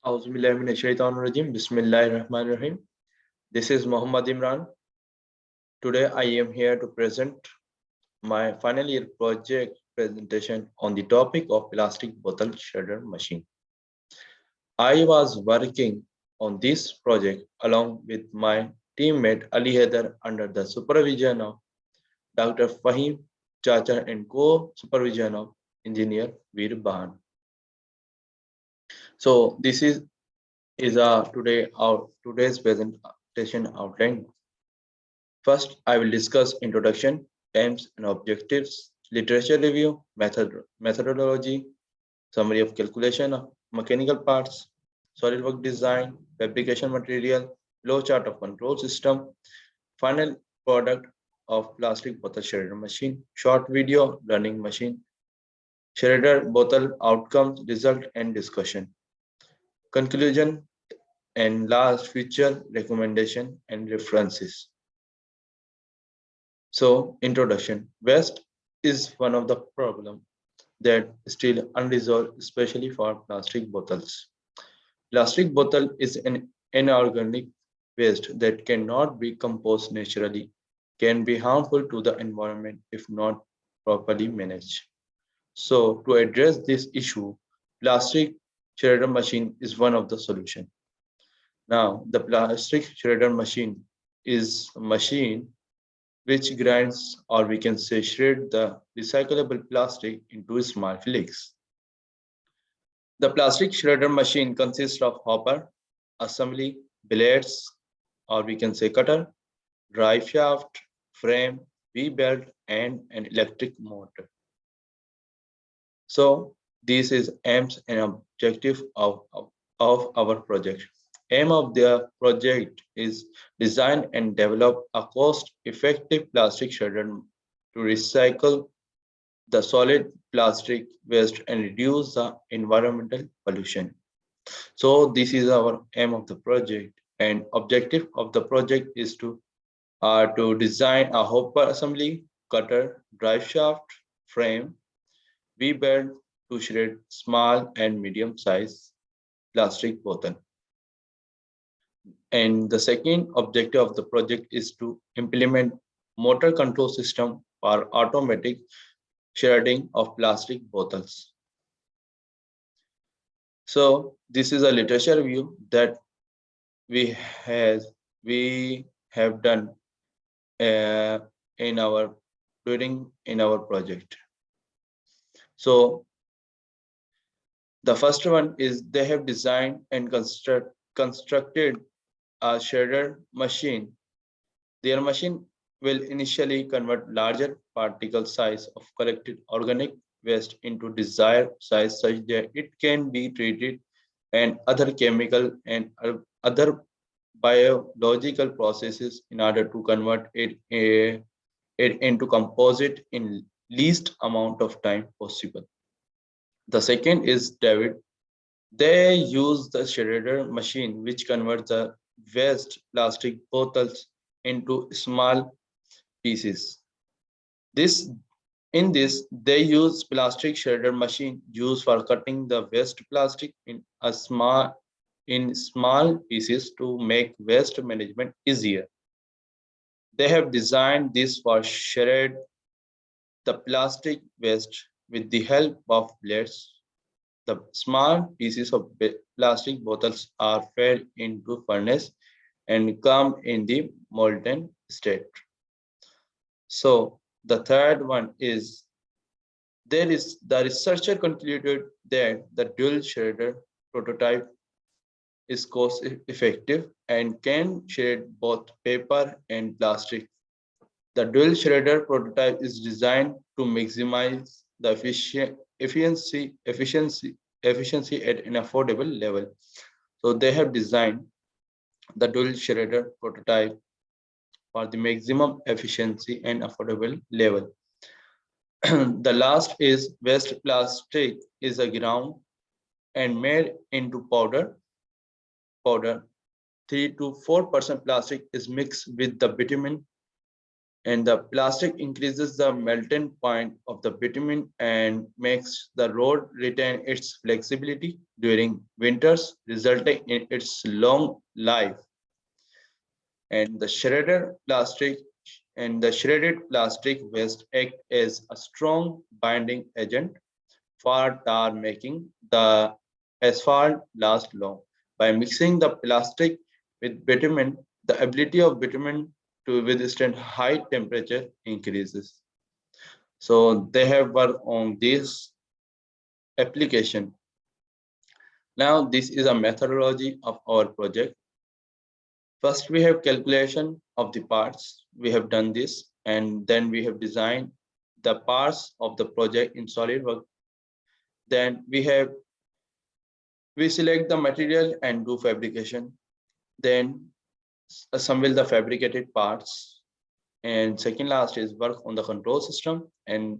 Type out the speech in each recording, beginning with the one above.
Auzubillahiminash-shaytanir-rajim. Bismillahir-rahmanir-rahim. This is Muhammad Imran. Today I am here to present my final year project presentation on the topic of plastic bottle shredder machine. I was working on this project along with my teammate Ali Haider under the supervision of Dr. Fahim Chacha and co-supervision of engineer Veer Bahan. So this is our today's presentation outline. First, I will discuss introduction, aims and objectives, literature review, methodology, summary of calculation of mechanical parts, SolidWorks design, fabrication material, flow chart of control system, final product of plastic bottle shredder machine, short video, learning machine, shredder bottle outcomes, result and discussion, conclusion, and last feature, recommendation and references. So, introduction. Waste is one of the problem that is still unresolved, especially for plastic bottles. Plastic bottle is an inorganic waste that cannot be composed naturally, can be harmful to the environment if not properly managed. So, to address this issue, plastic shredder machine is one of the solution. Now, the plastic shredder machine is a machine which grinds or we can say shred the recyclable plastic into small flakes. The plastic shredder machine consists of hopper, assembly, blades or we can say cutter, drive shaft, frame, V-belt and an electric motor. So this is aims and objective of our project. Aim of the project is design and develop a cost-effective plastic shredder to recycle the solid plastic waste and reduce the environmental pollution. So this is our aim of the project and objective of the project is to design a hopper assembly, cutter, drive shaft, frame, V-belt to shred small and medium size plastic bottle. And the second objective of the project is to implement motor control system for automatic shredding of plastic bottles. So this is a literature review that we has we have done uh, in our during in our project. So the first one is they have designed and constructed a shredder machine. Their machine will initially convert larger particle size of collected organic waste into desired size such that it can be treated and other chemical and other biological processes in order to convert it into composite in least amount of time possible. The second is David. They use the shredder machine which converts the waste plastic bottles into small pieces. This in this they use plastic shredder machine used for cutting the waste plastic in small pieces to make waste management easier. They have designed this for shred the plastic waste with the help of blades. The small pieces of plastic bottles are fed into furnace and come in the molten state. So the third one is there is the researcher concluded that the dual shredder prototype is cost effective and can shred both paper and plastic. The dual shredder prototype is designed to maximize the efficiency at an affordable level. So they have designed the dual shredder prototype for the maximum efficiency and affordable level. The last is waste plastic is a ground and made into powder. 3 to 4% plastic is mixed with the bitumen And the plastic increases the melting point of the bitumen and makes the rod retain its flexibility during winters, resulting in its long life. And the shredded plastic waste act as a strong binding agent for tar, making the asphalt last long. By mixing the plastic with bitumen, the ability of bitumen to withstand high temperature increases. So they have worked on this application. Now this is a methodology of our project. First, we have calculation of the parts. We have done this, and then we have designed the parts of the project in SolidWorks. Then we select the material and do fabrication. Then assemble the fabricated parts. And second last is work on the control system, and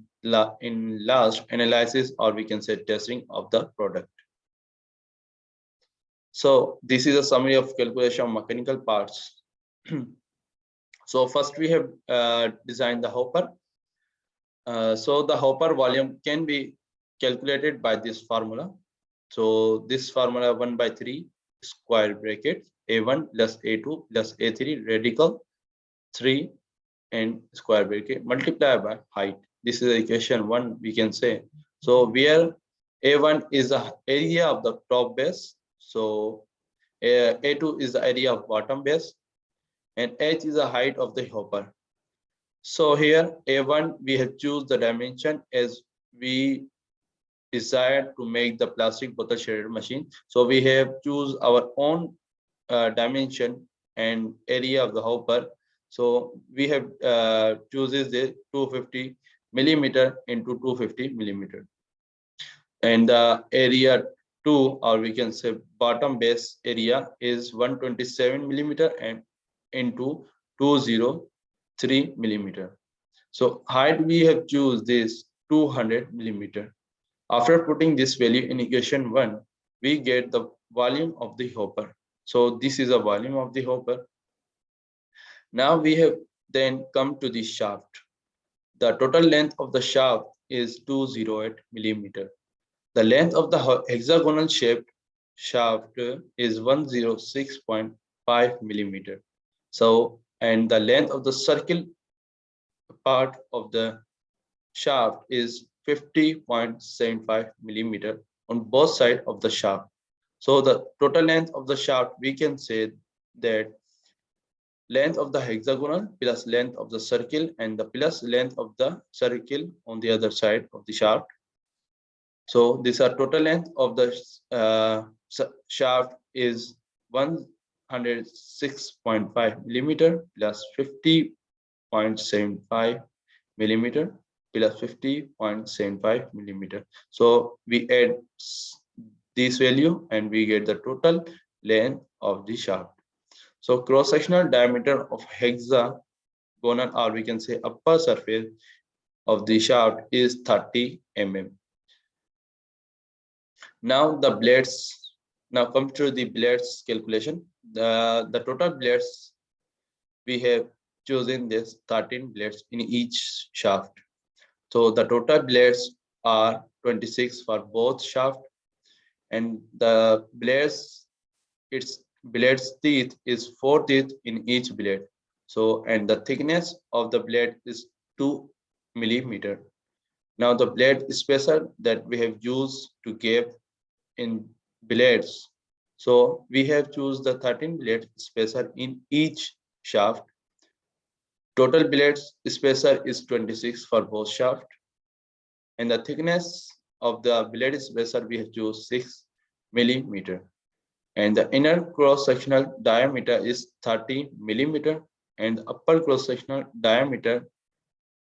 in last analysis, or we can say testing of the product. So this is a summary of calculation of mechanical parts. So first we have designed the hopper. So the hopper volume can be calculated by this formula. So this formula 1/3 square bracket A1 plus A2 plus A3 radical 3 and square bracket multiplied by height. This is equation 1, we can say. So where A1 is the area of the top base. So A2 is the area of bottom base, and H is the height of the hopper. So here A1 we have choose the dimension as we desire to make the plastic bottle shredder machine. So we have choose our own dimension and area of the hopper. So we have chooses the 250 millimeter into 250 millimeter, and the area 2, or we can say bottom base area, is 127 millimeter and into 203 millimeter. So height we have choose this 200 millimeter. After putting this value in equation 1, we get the volume of the hopper. So this is a volume of the hopper. Now we have then come to the shaft. The total length of the shaft is 208 millimeter. The length of the hexagonal shaped shaft is 106.5 millimeter. So, and the length of the circle part of the shaft is 50.75 millimeter on both sides of the shaft. So the total length of the shaft, we can say that length of the hexagonal plus length of the circle and the plus length of the circle on the other side of the shaft. So this are total length of the shaft is 106.5 millimeter plus 50.75 millimeter plus 50.75 millimeter. So we add this value and we get the total length of the shaft. So cross-sectional diameter of hexagonal, or we can say upper surface of the shaft, is 30 mm. Now the blades. Now come to the blades calculation. The total blades we have chosen this 13 blades in each shaft. So the total blades are 26 for both shaft, and the blades, its blades teeth is 4 teeth in each blade. So and the thickness of the blade is 2 millimeter. Now the blade spacer that we have used to give in blades. So we have choose the 13 blade spacer in each shaft. Total blades spacer is 26 for both shaft, and the thickness of the blade spacer we have choose 6 millimeter, and the inner cross sectional diameter is 30 millimeter, and the upper cross sectional diameter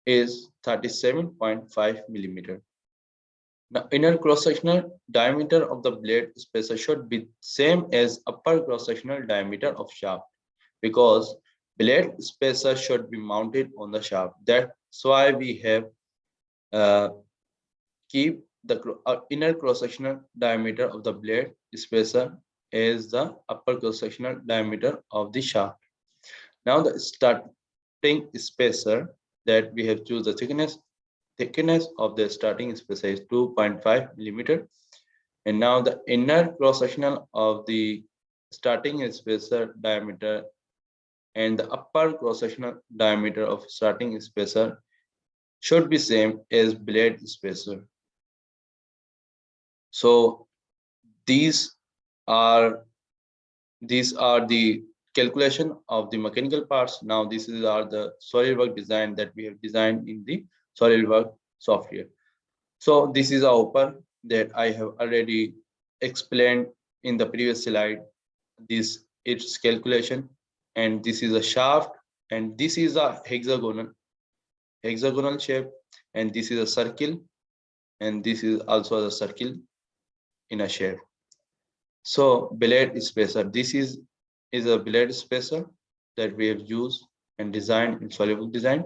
is 37.5 millimeter. The inner cross-sectional diameter of the blade spacer should be same as upper cross-sectional diameter of shaft, because blade spacer should be mounted on the shaft. That's why we have keep the inner cross-sectional diameter of the blade spacer as the upper cross-sectional diameter of the shaft. Now the starting spacer, that we have choose the thickness of the starting spacer is 2.5 millimeter. And now the inner cross sectional of the starting spacer diameter and the upper cross sectional diameter of starting spacer should be same as blade spacer. So these are these are the calculation of the mechanical parts. Now this is are the SolidWorks design that we have designed in the SolidWorks software. So this is a hopper that I have already explained in the previous slide. This its calculation, and this is a shaft, and this is a hexagonal shape, and this is a circle, and this is also a circle in a shape. So blade spacer, this is a blade spacer that we have used and designed in SolidWorks design,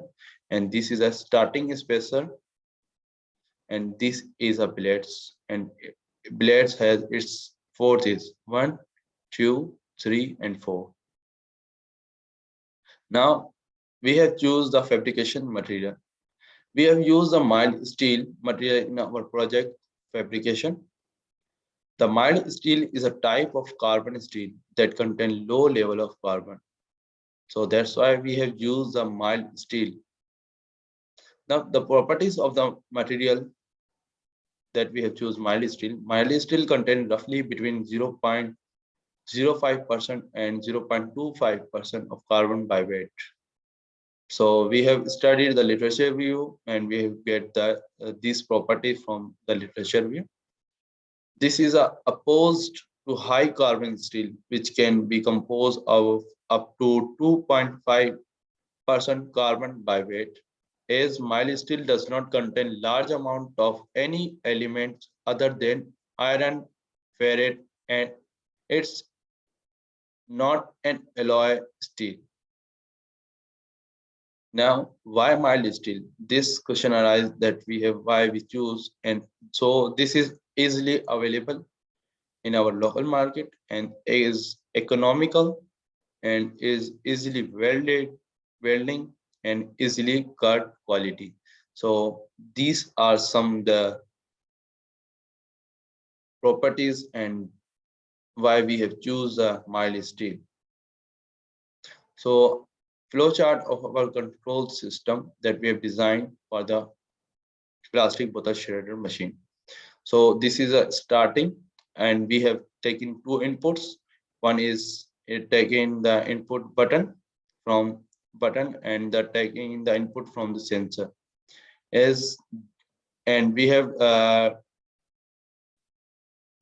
and this is a starting spacer, and this is a blades, and blades has its four is 1, 2, 3, and 4. Now we have choose the fabrication material. We have used the mild steel material in our project fabrication. The mild steel is a type of carbon steel that contain low level of carbon. So that's why we have used the mild steel. Now the properties of the material that we have choose mild steel. Mild steel contain roughly between 0.05% and 0.25% of carbon by weight. So we have studied the literature review, and we have get the these properties from the literature review. This is opposed to high carbon steel, which can be composed of up to 2.5% carbon by weight, as mild steel does not contain large amount of any elements other than iron, ferrite, and it's not an alloy steel. Now, why mild steel? This question arises that we have why we choose, and so this is easily available in our local market and is economical and is easily welding and easily cut quality. So these are some the properties and why we have choose the mild steel. So flowchart of our control system that we have designed for the plastic bottle shredder machine. So this is a starting, and we have taken two inputs. One is taking the input button from button, and the taking the input from the sensor. As and we have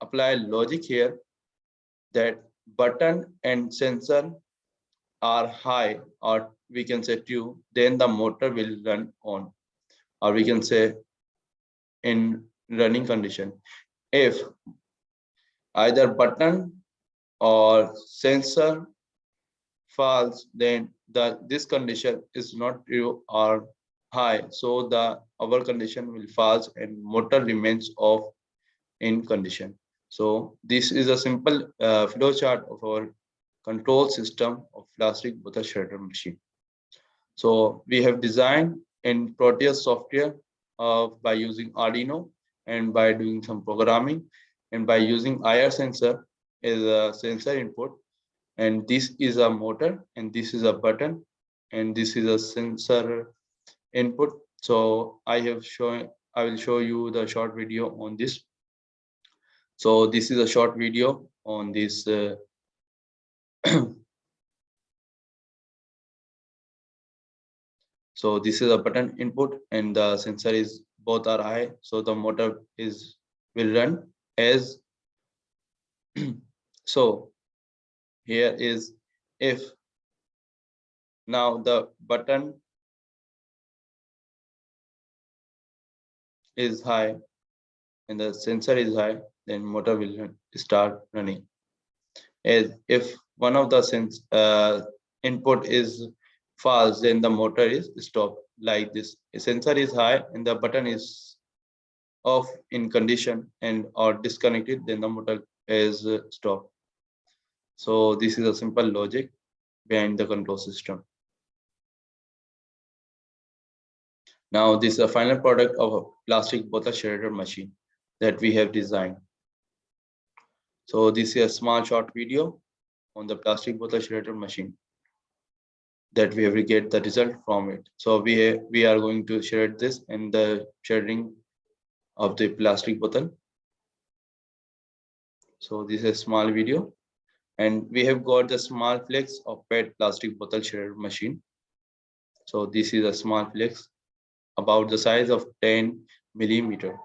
applied logic here that button and sensor are high, or we can say true, then the motor will run on, or we can say in running condition. If either button or sensor false, then this condition is not true or high, so the our condition will false and motor remains off in condition. So this is a simple flow chart of our control system of plastic bottle shredder machine. So we have designed in Proteus software by using Arduino and by doing some programming, and by using IR sensor as a sensor input, and this is a motor, and this is a button, and this is a sensor input. So I will show you the short video on this. So this is a short video on this so this is a button input, and the sensor is both are high, so the motor is will run as so here is if now the button is high and the sensor is high, then motor will start running. As if one of the input is false, then the motor is stopped like this. The sensor is high and the button is off in condition and or disconnected, then the motor is stopped. So this is a simple logic behind the control system. Now this is a final product of a plastic bottle shredder machine that we have designed. So this is a small short video on the plastic bottle shredder machine that we have get the result from it. So we are going to shred this and the shredding of the plastic bottle. So this is a small video, and we have got the small flex of PET plastic bottle shredder machine. So this is a small flex about the size of 10 millimeter.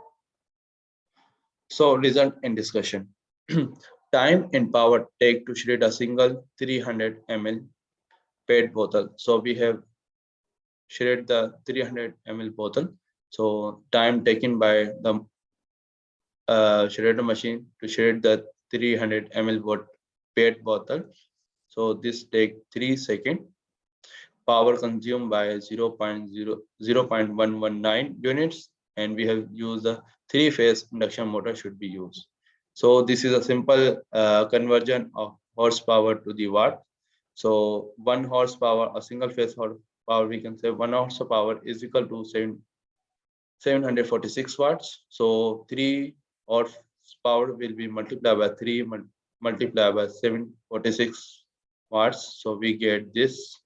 So result and discussion. Time and power take to shred a single 300 ml PET bottle. So we have shred the 300 ml bottle. So time taken by the shredder machine to shred the 300 ml PET bottle. So this take 3 seconds. Power consumed by 0.119 units, and we have used the three-phase induction motor should be used. So this is a simple conversion of horsepower to the watt. So 1 horsepower, a single phase horsepower, we can say 1 horsepower is equal to 746 watts. So 3 horsepower will be multiplied by 3 multiplied by 746 watts. So we get this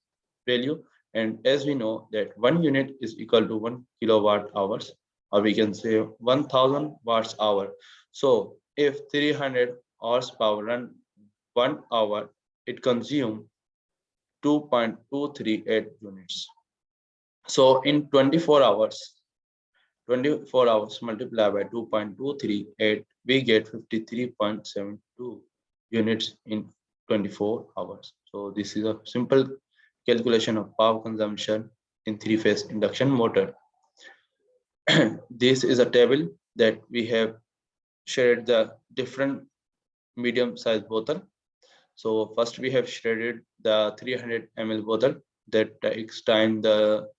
value. And as we know that 1 unit is equal to 1 kilowatt hours, or we can say 1000 watts hour. So if 300 horsepower run 1 hour, it consumes 2.238 units. So in 24 hours multiplied by 2.238, we get 53.72 units in 24 hours. So this is a simple calculation of power consumption in three-phase induction motor. This is a table that we have shared the different medium-sized bottle. So first we have shredded the 300 ml bottle that takes time to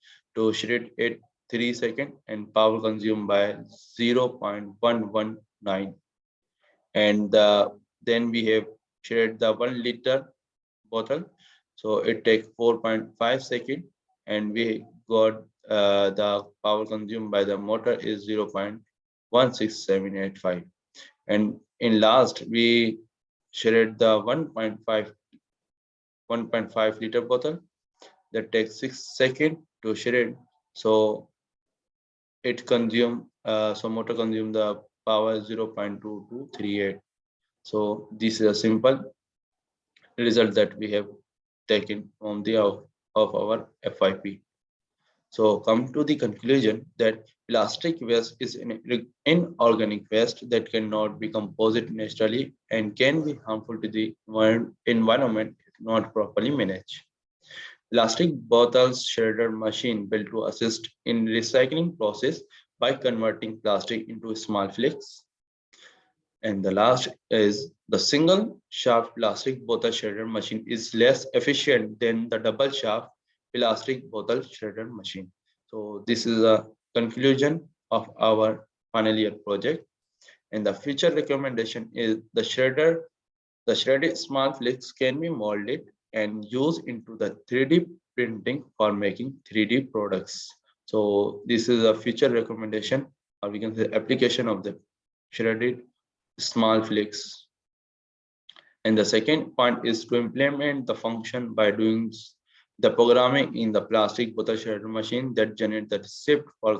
shred it 3 seconds and power consumed by 0.119. And then we have shredded the 1 liter bottle. So it takes 4.5 seconds, and we got the power consumed by the motor is 0.16785. And in last, we shredded the 1.5 liter bottle that takes 6 seconds to shred. So motor consume the power 0.2238. So this is a simple result that we have taken from the of our FYP. So come to the conclusion that plastic waste is an inorganic waste that cannot be composed naturally and can be harmful to the environment if not properly managed. Plastic bottles shredder machine built to assist in recycling process by converting plastic into small flakes. And the last is the single shaft plastic bottle shredder machine is less efficient than the double shaft plastic bottle shredder machine. So this is a conclusion of our final year project. And the future recommendation is the shredded small flakes can be molded and used into the 3D printing for making 3D products. So this is a future recommendation, or we can say application of the shredded small flakes. And the second point is to implement the function by doing the programming in the plastic bottle shredder machine that generate the receipt for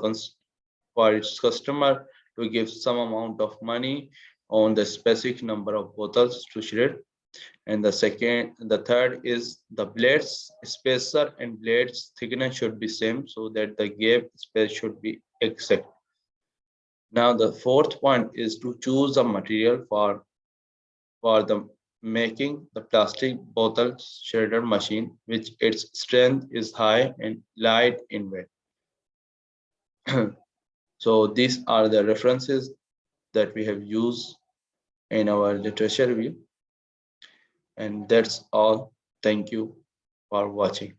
its customer to give some amount of money on the specific number of bottles to shred. And the third is the blades spacer and blades thickness should be same so that the gap space should be exact. Now the fourth point is to choose a material for the making the plastic bottle shredder machine, which its strength is high and light in weight. So these are the references that we have used in our literature review. And that's all. Thank you for watching.